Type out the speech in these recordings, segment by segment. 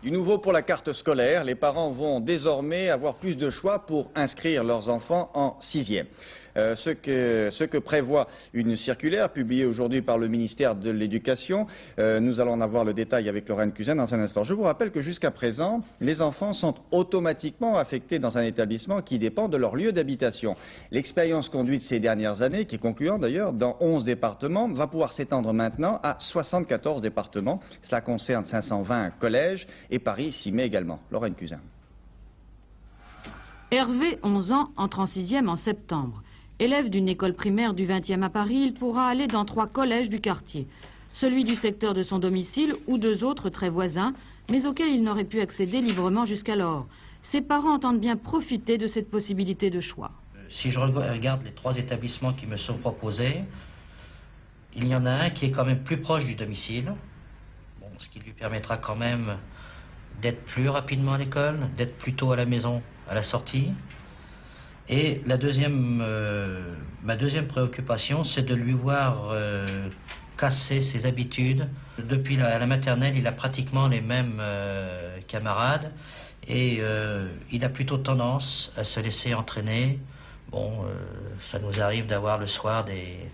Du nouveau pour la carte scolaire, les parents vont désormais avoir plus de choix pour inscrire leurs enfants en 6e. Ce que prévoit une circulaire publiée aujourd'hui par le ministère de l'Éducation. Nous allons en avoir le détail avec Lorraine Cusin dans un instant. Je vous rappelle que jusqu'à présent, les enfants sont automatiquement affectés dans un établissement qui dépend de leur lieu d'habitation. L'expérience conduite ces dernières années, qui est concluante d'ailleurs, dans 11 départements, va pouvoir s'étendre maintenant à 74 départements. Cela concerne 520 collèges et Paris s'y met également. Lorraine Cusin. Hervé, 11 ans, entre en 6e en septembre. Élève d'une école primaire du 20e à Paris, il pourra aller dans 3 collèges du quartier. Celui du secteur de son domicile ou 2 autres très voisins, mais auxquels il n'aurait pu accéder librement jusqu'alors. Ses parents entendent bien profiter de cette possibilité de choix. Si je regarde les 3 établissements qui me sont proposés, il y en a un qui est quand même plus proche du domicile, ce qui lui permettra quand même d'être plus rapidement à l'école, d'être plus tôt à la maison à la sortie. Et ma deuxième préoccupation, c'est de lui voir casser ses habitudes. Depuis la maternelle, il a pratiquement les mêmes camarades et il a plutôt tendance à se laisser entraîner. Ça nous arrive d'avoir le soir des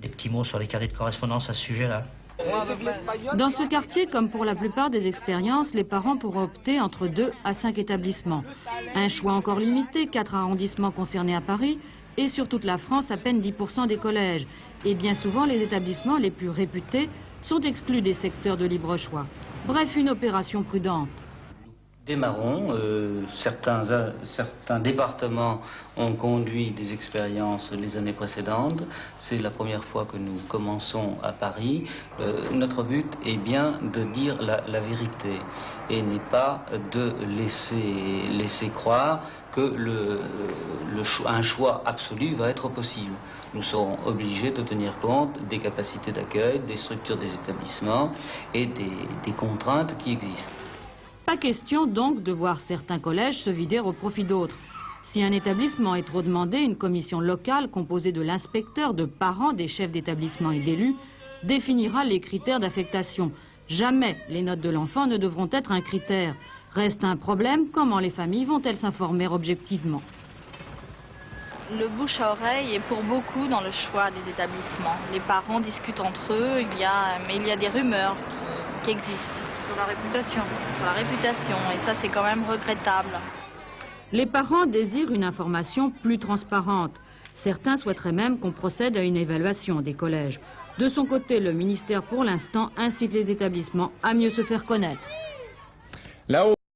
petits mots sur les carnets de correspondance à ce sujet-là. Dans ce quartier, comme pour la plupart des expériences, les parents pourront opter entre 2 à 5 établissements. Un choix encore limité, 4 arrondissements concernés à Paris, et sur toute la France, à peine 10% des collèges. Et bien souvent, les établissements les plus réputés sont exclus des secteurs de libre choix. Bref, une opération prudente. Démarrons. Certains départements ont conduit des expériences les années précédentes. C'est la première fois que nous commençons à Paris. Notre but est bien de dire la vérité et n'est pas de laisser croire que un choix absolu va être possible. Nous serons obligés de tenir compte des capacités d'accueil, des structures des établissements et des contraintes qui existent. Pas question donc de voir certains collèges se vider au profit d'autres. Si un établissement est trop demandé, une commission locale composée de l'inspecteur, de parents, des chefs d'établissement et d'élus définira les critères d'affectation. Jamais les notes de l'enfant ne devront être un critère. Reste un problème, comment les familles vont-elles s'informer objectivement? Le bouche à oreille est pour beaucoup dans le choix des établissements. Les parents discutent entre eux, mais il y a des rumeurs qui existent. Sur la réputation. Sur la réputation, et ça c'est quand même regrettable. Les parents désirent une information plus transparente. Certains souhaiteraient même qu'on procède à une évaluation des collèges. De son côté, le ministère pour l'instant incite les établissements à mieux se faire connaître. Là-haut.